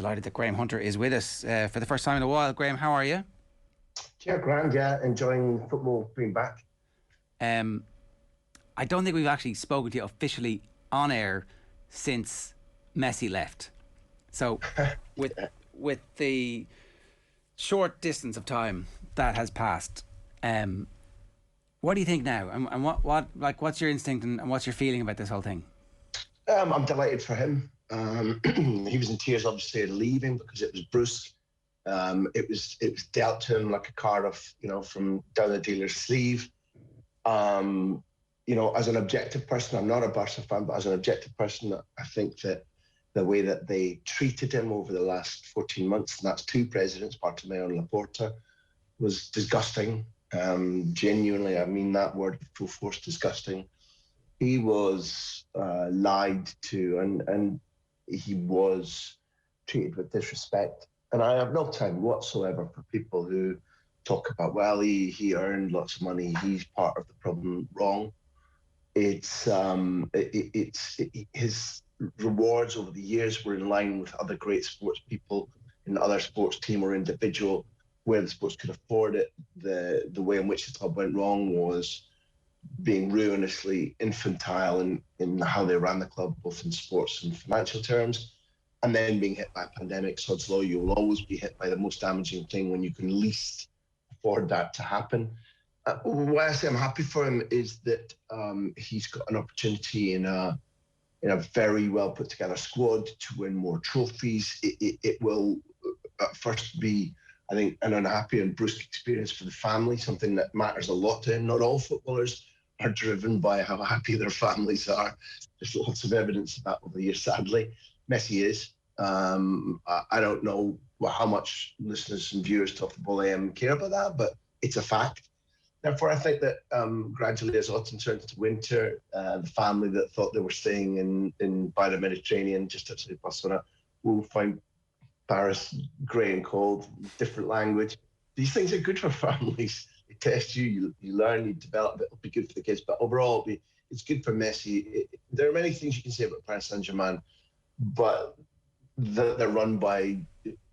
delighted that Graham Hunter is with us for the first time in a while. Graham, how are you? Yeah, grand, enjoying football being back. I don't think we've actually spoken to you officially on air since Messi left. So with the short distance of time that has passed, what do you think now? And what's your instinct and what's your feeling about this whole thing? I'm delighted for him. He was in tears, obviously, at leaving because it was brusque. It was dealt to him like a card of, from down the dealer's sleeve. As an objective person, I'm not a Barca fan, but as an objective person, I think that the way that they treated him over the last 14 months, and that's two presidents, Bartomeu and Laporta, was disgusting. Genuinely, I mean that word with full force, disgusting. He was lied to, and he was treated with disrespect. And I have no time whatsoever for people who talk about, well, he earned lots of money, he's part of the problem. Wrong. It's his rewards over the years were in line with other great sports people in other sports team or individual where the sports could afford it. The way in which the club went wrong was being ruinously infantile in how they ran the club, both in sports and financial terms, and then being hit by a pandemic. Sod's law, you will always be hit by the most damaging thing when you can least afford that to happen. Why I say I'm happy for him is that he's got an opportunity in a very well put together squad to win more trophies. It will at first be, I think, an unhappy and brusque experience for the family, something that matters a lot to him. Not all footballers are driven by how happy their families are. There's lots of evidence of that over the years, sadly. Messi is. I don't know how much listeners and viewers to OTB AM care about that, but it's a fact. Therefore, I think that gradually, as autumn turns to winter, the family that thought they were staying by the Mediterranean, just outside Barcelona, will find Paris grey and cold, different language. These things are good for families. They test you, you learn, you develop. It'll be good for the kids. But overall, it's good for Messi. There are many things you can say about Paris Saint-Germain, but they're run by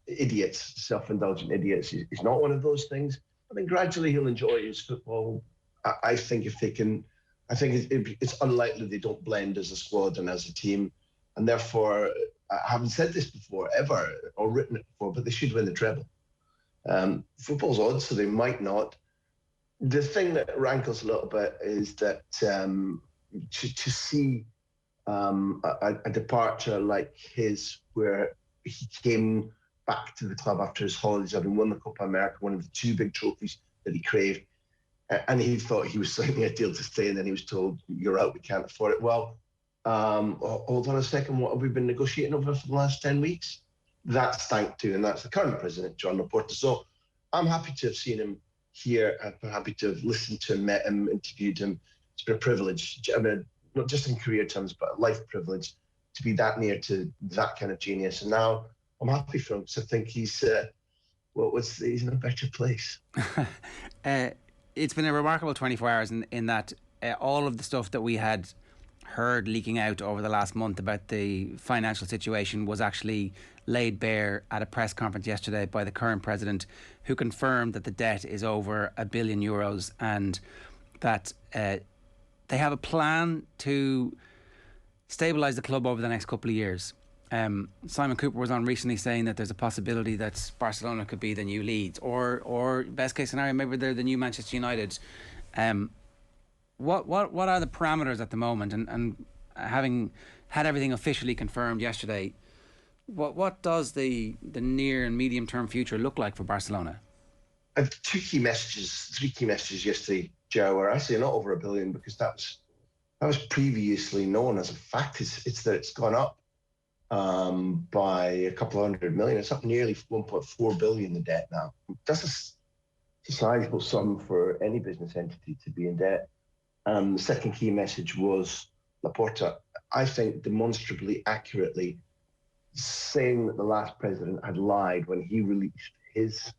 idiots, self-indulgent idiots. He's not one of those things. I think gradually he'll enjoy his football. I think if they can, it's unlikely they don't blend as a squad and as a team. And therefore, I haven't said this before, ever, or written it before, but they should win the treble. Football's odd, so they might not. The thing that rankles a little bit is that to see a departure like his, where he came back to the club after his holidays, having won the Copa America, one of the two big trophies that he craved, and he thought he was signing a deal to stay, and then he was told, "You're out, we can't afford it." Well, hold on a second, what have we been negotiating over for the last 10 weeks? That stank too, and that's the current president, John Laporta. So I'm happy to have seen him here. I'm happy to have listened to him, met him, interviewed him. It's been a privilege. I mean, not just in career terms, but a life privilege to be that near to that kind of genius. And now I'm happy for him, because I think he's in a better place. It's been a remarkable 24 hours in that all of the stuff that we had heard leaking out over the last month about the financial situation was actually laid bare at a press conference yesterday by the current president, who confirmed that the debt is over €1 billion and that they have a plan to stabilise the club over the next couple of years. Simon Cooper was on recently saying that there's a possibility that Barcelona could be the new Leeds, or best case scenario, maybe they're the new Manchester United. What are the parameters at the moment? And having had everything officially confirmed yesterday, what does the near and medium term future look like for Barcelona? I have three key messages yesterday, Joe, were actually not over $1 billion, because that was previously known as a fact. It's that it's gone up by a couple of $100 million. It's up nearly 1.4 billion in debt now. That's a sizable sum for any business entity to be in debt. The second key message was Laporta, I think, demonstrably accurately saying that the last president had lied when he released his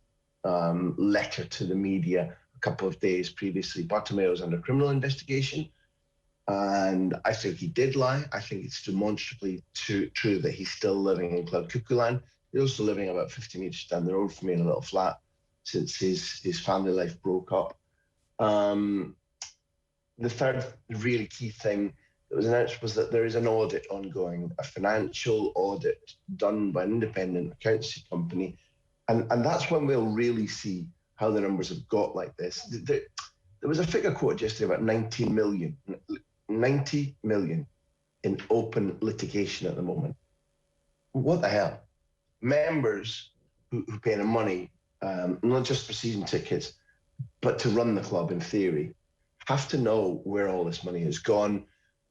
letter to the media a couple of days previously. Bartomeu was under criminal investigation, and I think he did lie. I think it's demonstrably true that he's still living in Cloud Cuckoo Land. He's also living about 50 metres down the road from me in a little flat since his family life broke up. The third really key thing that was announced was that there is an audit ongoing, a financial audit done by an independent accountancy company. And that's when we'll really see how the numbers have got like this. There was a figure quoted yesterday about 90 million in open litigation at the moment. What the hell? Members who pay the money, not just for season tickets, but to run the club in theory, have to know where all this money has gone.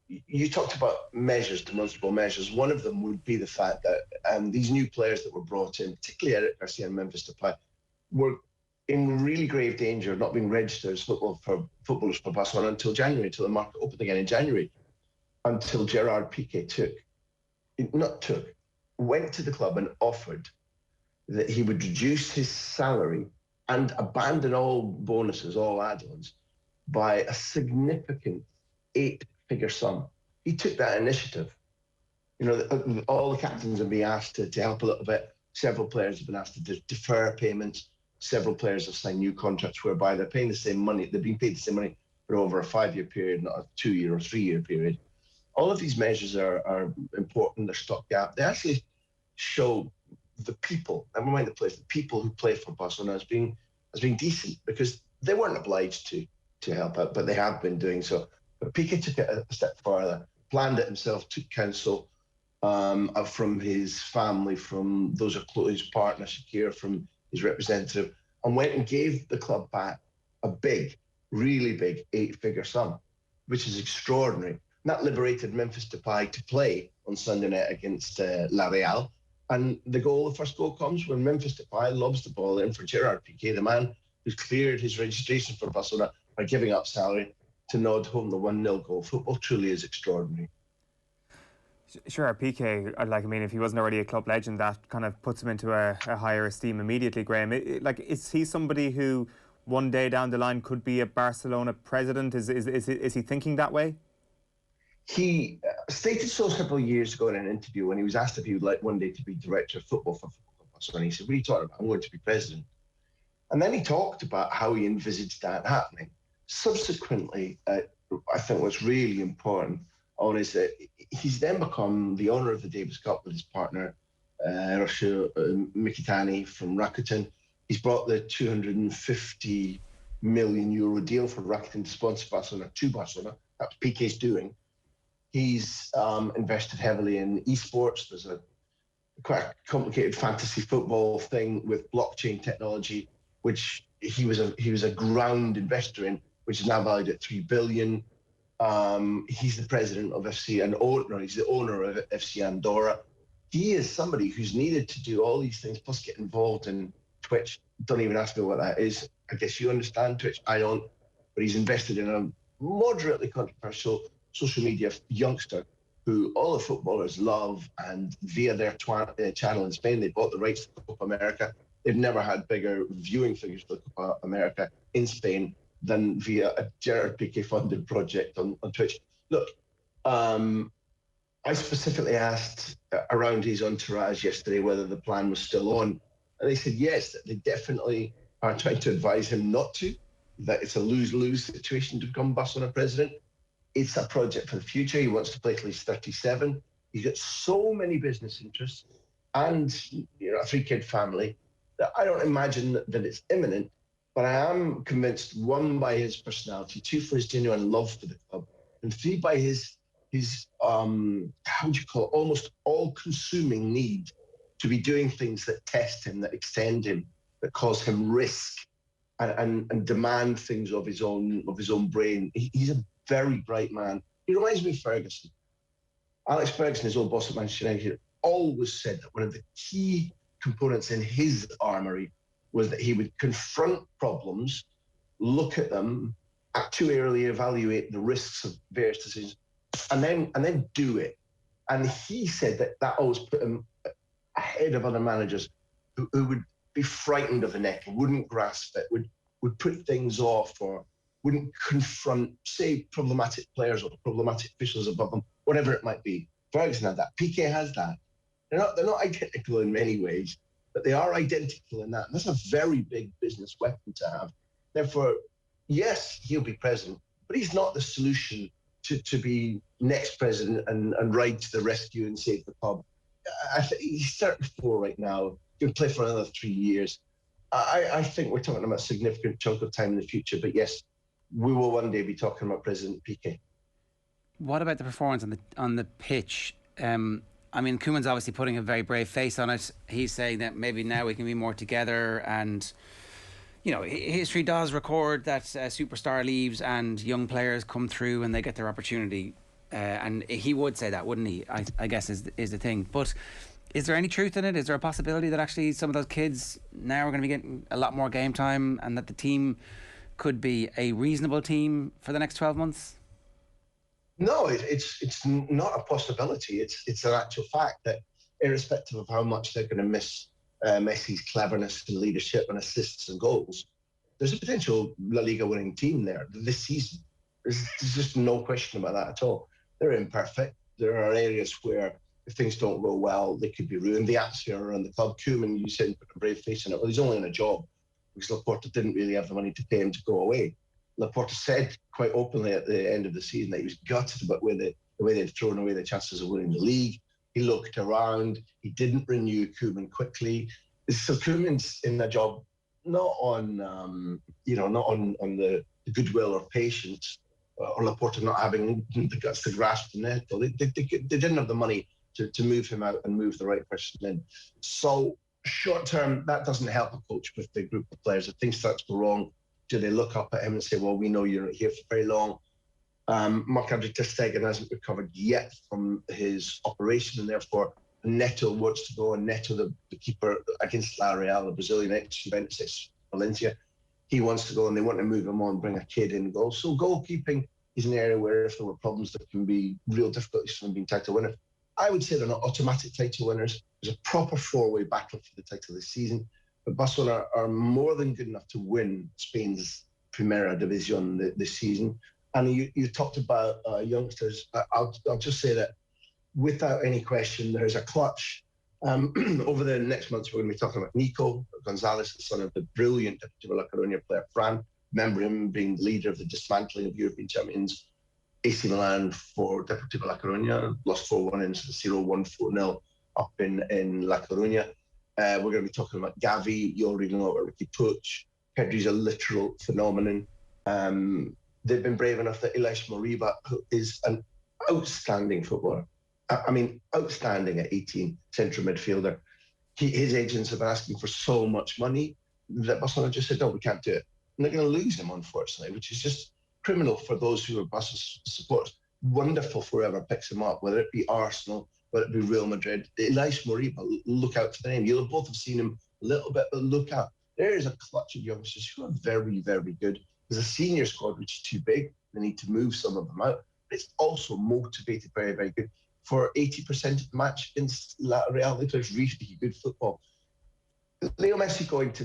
You talked about measures, demonstrable measures. One of them would be the fact that these new players that were brought in, particularly Eric Garcia and Memphis Depay, were in really grave danger of not being registered as footballers for Barcelona until January, until the market opened again in January, until Gerard Pique went to the club and offered that he would reduce his salary and abandon all bonuses, all add-ons, by a significant 8-figure sum. He took that initiative. You know, all the captains have been asked to help a little bit. Several players have been asked to defer payments. Several players have signed new contracts whereby they're paying the same money. They've been paid the same money for over a 5-year period, not a 2-year or 3-year period. All of these measures are important. They're stopgap. They actually show the people, never mind the players, the people who play for Barcelona as being decent, because they weren't obliged to help out, but they have been doing so. But Pique took it a step further, planned it himself, took counsel from his family, from those who are close, his partner, Shakir, from his representative, and went and gave the club back a big, really big 8-figure sum, which is extraordinary. And that liberated Memphis Depay to play on Sunday night against La Real. And the first goal comes when Memphis Depay lobs the ball in for Gerard Pique, the man who's cleared his registration for Barcelona by giving up salary, to nod home the 1-0 goal. Football truly is extraordinary. Sure, Pique, if he wasn't already a club legend, that kind of puts him into a higher esteem immediately, Graham. Is he somebody who one day down the line could be a Barcelona president? Is he thinking that way? He stated so several years ago in an interview when he was asked if he would like one day to be director of football for Barcelona. He said, "What are you talking about? I'm going to be president." And then he talked about how he envisaged that happening. Subsequently, I think what's really important is that he's then become the owner of the Davis Cup with his partner, Roshu Mikitani from Rakuten. He's brought the €250 million deal for Rakuten to sponsor Barcelona to Barcelona. That's Pique's doing. He's invested heavily in esports. There's a quite complicated fantasy football thing with blockchain technology, which he was a ground investor in, which is now valued at $3 billion. He's the president of FC and owner. He's the owner of FC Andorra. He is somebody who's needed to do all these things, plus get involved in Twitch. Don't even ask me what that is. I guess you understand Twitch. I don't. But he's invested in a moderately controversial social media youngster who all the footballers love, and via their channel in Spain, they bought the rights to Copa America. They've never had bigger viewing figures for Copa America in Spain than via a Gerard Pique-funded project on Twitch. Look, I specifically asked around his entourage yesterday whether the plan was still on, and they said yes, that they definitely are trying to advise him not to, that it's a lose-lose situation to become Barcelona president. It's a project for the future. He wants to play till he's 37. He's got so many business interests and a 3-kid family that I don't imagine that it's imminent. But I am convinced, 1, by his personality, 2, for his genuine love for the club, and 3, by his how would you call it, almost all-consuming need to be doing things that test him, that extend him, that cause him risk, and demand things of his own brain. He's a very bright man. He reminds me of Ferguson. Alex Ferguson, his old boss at Manchester United, always said that one of the key components in his armoury was that he would confront problems, look at them, actuarially evaluate the risks of various decisions, and then do it. And he said that always put him ahead of other managers who would be frightened of the nettle, wouldn't grasp it, would put things off, or wouldn't confront, say, problematic players or problematic officials above them, whatever it might be. Ferguson had that. Pique has that. They're not identical in many ways, but they are identical in that. And that's a very big business weapon to have. Therefore, yes, he'll be president, but he's not the solution to be next president and ride to the rescue and save the club. I think he's 34 right now. He can play for another 3 years. I think we're talking about a significant chunk of time in the future. But yes, we will one day be talking about President Pique. What about the performance on the pitch? I mean, Koeman's obviously putting a very brave face on it. He's saying that maybe now we can be more together, and you know, history does record that a superstar leaves and young players come through and they get their opportunity. And he would say that, wouldn't he? I guess is the thing. But is there any truth in it? Is there a possibility that actually some of those kids now are going to be getting a lot more game time, and that the team could be a reasonable team for the next 12 months? No, it's not a possibility. It's an actual fact that irrespective of how much they're going to miss Messi's cleverness and leadership and assists and goals, there's a potential La Liga winning team there this season. There's just no question about that at all. They're imperfect. There are areas where if things don't go well, they could be ruined. The atmosphere around the club, Koeman, you said, put a brave face in it. Well, he's only in a job because Laporta didn't really have the money to pay him to go away. Laporta said quite openly at the end of the season that he was gutted about the way they'd thrown away the chances of winning the league. He looked around. He didn't renew Koeman quickly. So Koeman's in a job not on the goodwill or patience, or Laporta not having the guts to grasp the net. They didn't have the money to move him out and move the right person in. So short term, that doesn't help a coach with the group of players. If things start to go wrong, do they look up at him and say, well, we know you're not here for very long? Marc-Andre ter Stegen hasn't recovered yet from his operation, and therefore Neto wants to go, and Neto, the keeper against La Real, the Brazilian ex-Juventus, Valencia, he wants to go, and they want to move him on, bring a kid in goal. So goalkeeping is an area where if there were problems, there can be real difficulties from being title winners. I would say they're not automatic title winners. There's a proper four-way battle for the title this season, but Barcelona are more than good enough to win Spain's Primera División this season. And you talked about youngsters. I'll just say that without any question, there's a clutch. Over the next months, we're going to be talking about Nico Gonzalez, the son of the brilliant Deportivo La Coruña player Fran. Remember him being the leader of the dismantling of European champions AC Milan for Deportivo La Coruña, lost 4-1 into the 0-1 4-0 up in La Coruña. We're going to be talking about Gavi. You already know about Ricky Puig. Pedri's a literal phenomenon. They've been brave enough that Ilaix Moriba, who is an outstanding footballer, I mean, outstanding at 18, central midfielder. His agents have been asking for so much money that Barcelona just said, no, we can't do it. And they're going to lose him, unfortunately, which is just criminal for those who are Barca supporters. Wonderful for whoever picks him up, whether it be Arsenal, whether it be Real Madrid. Ilaix Moriba, look out for the name. You'll both have seen him a little bit, but look out. There is a clutch of youngsters who are very, very good. There's a senior squad which is too big. They need to move some of them out. But it's also motivated, very, very good. For 80% of the match against La Real, they play really good football. Leo Messi going to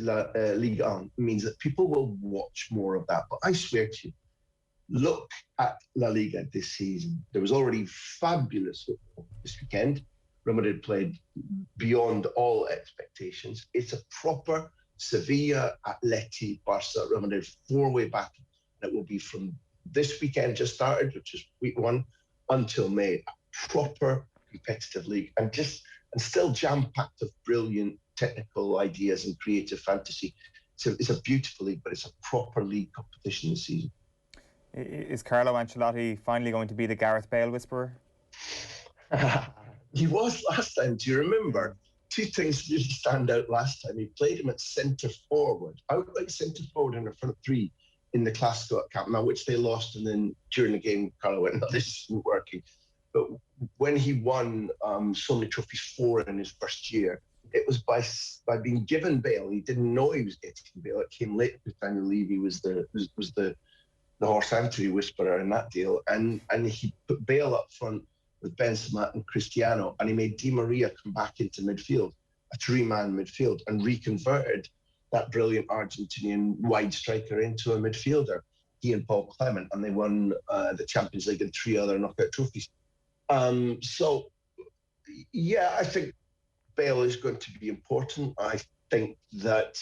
Liga means that people will watch more of that. But I swear to you, look at La Liga this season. There was already fabulous football this weekend. Real Madrid played beyond all expectations. It's a proper Sevilla, Atleti, Barca, Real Madrid four-way battle. And it will be from this weekend just started, which is week 1, until May. A proper competitive league, and still jam-packed of brilliant technical ideas and creative fantasy. So it's a beautiful league, but it's a proper league competition this season. Is Carlo Ancelotti finally going to be the Gareth Bale whisperer? He was last time. Do you remember? 2 things really stand out last time. He played him at centre forward, outright centre forward in the front 3 in the Clásico at Camp Nou, which they lost, and then during the game, Carlo went, no, this isn't working. But when he won so many trophies, 4 in his first year, it was by being given Bale. He didn't know he was getting Bale. It came later with Daniel Levy was the horse entry whisperer in that deal, and he put Bale up front with Benzema and Cristiano, and he made Di Maria come back into midfield, a 3-man midfield, and reconverted that brilliant Argentinian wide striker into a midfielder, he and Paul Clement, and they won the Champions League and 3 other knockout trophies. So, yeah, I think Bale is going to be important. I think that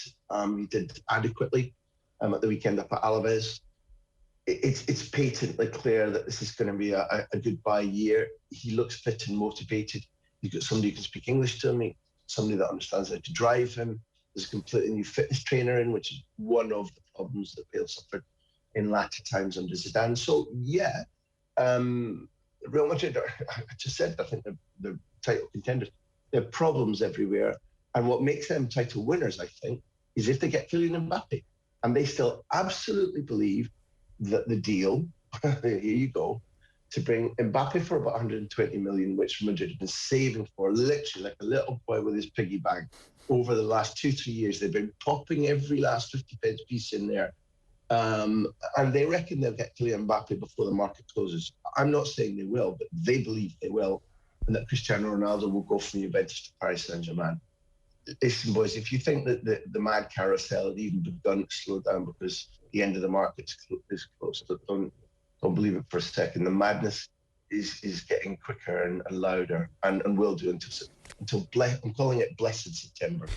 he did adequately at the weekend up at Alaves. It's patently clear that this is going to be a goodbye year. He looks fit and motivated. He's got somebody who can speak English to him, somebody that understands how to drive him. There's a completely new fitness trainer in, which is one of the problems that Bale suffered in latter times under Zidane. So, yeah, Real Madrid, I just said, I think they're title contenders. There are problems everywhere. And what makes them title winners, I think, is if they get Kylian Mbappe. And they still absolutely believe that the deal, here you go, to bring Mbappe for about 120 million, which Madrid have been saving for, literally like a little boy with his piggy bank, over the last 2-3 years. They've been popping every last 50 pence piece in there. And they reckon they'll get Kylian Mbappe before the market closes. I'm not saying they will, but they believe they will, and that Cristiano Ronaldo will go from Juventus to Paris Saint-Germain. Listen, boys, if you think that the mad carousel had even begun to slow down because the end of the market is close, don't believe it for a second. The madness is getting quicker and louder, and will do until I'm calling it blessed September.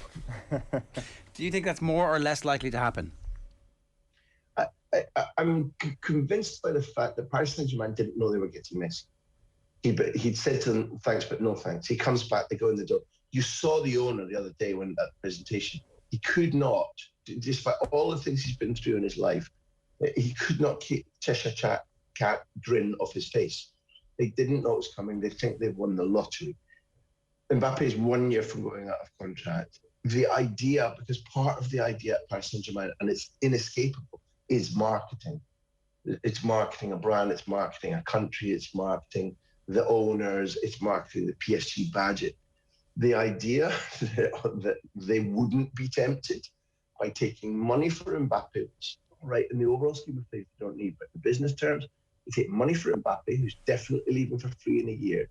Do you think that's more or less likely to happen? I'm convinced by the fact that Paris Saint-Germain didn't know they were getting Messi. He'd said to them, thanks, but no thanks. He comes back, they go in the door. You saw the owner the other day when at the presentation. He could not, despite all the things he's been through in his life, he could not keep Cheshire Cat grin off his face. They didn't know it was coming. They think they've won the lottery. Mbappe is 1 year from going out of contract. The idea, because part of the idea at Paris Saint-Germain, and it's inescapable, is marketing. It's marketing a brand, it's marketing a country, it's marketing the owners, it's marketing the PSG budget. The idea that they wouldn't be tempted by taking money for Mbappe, which, right, in the overall scheme of things, they don't need, but in business terms, they take money for Mbappe, who's definitely leaving for free in a year,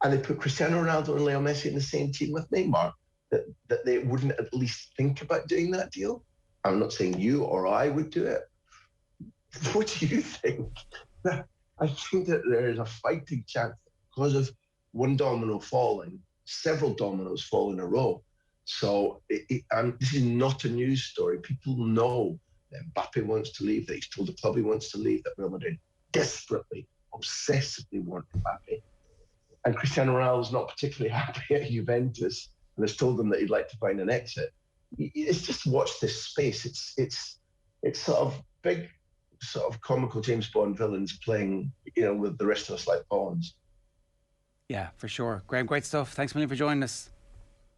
and they put Cristiano Ronaldo and Lionel Messi in the same team with Neymar, that they wouldn't at least think about doing that deal. I'm not saying you or I would do it. What do you think? I think that there is a fighting chance because of one domino falling, several dominoes fall in a row. So this is not a news story. People know that Mbappe wants to leave, that he's told the club he wants to leave, that Real Madrid desperately, obsessively want Mbappe. And Cristiano Ronaldo's not particularly happy at Juventus and has told them that he'd like to find an exit. It's just watch this space. It's sort of big, sort of comical James Bond villains playing, with the rest of us like pawns. Yeah, for sure. Graham, great stuff. Thanks a million for joining us.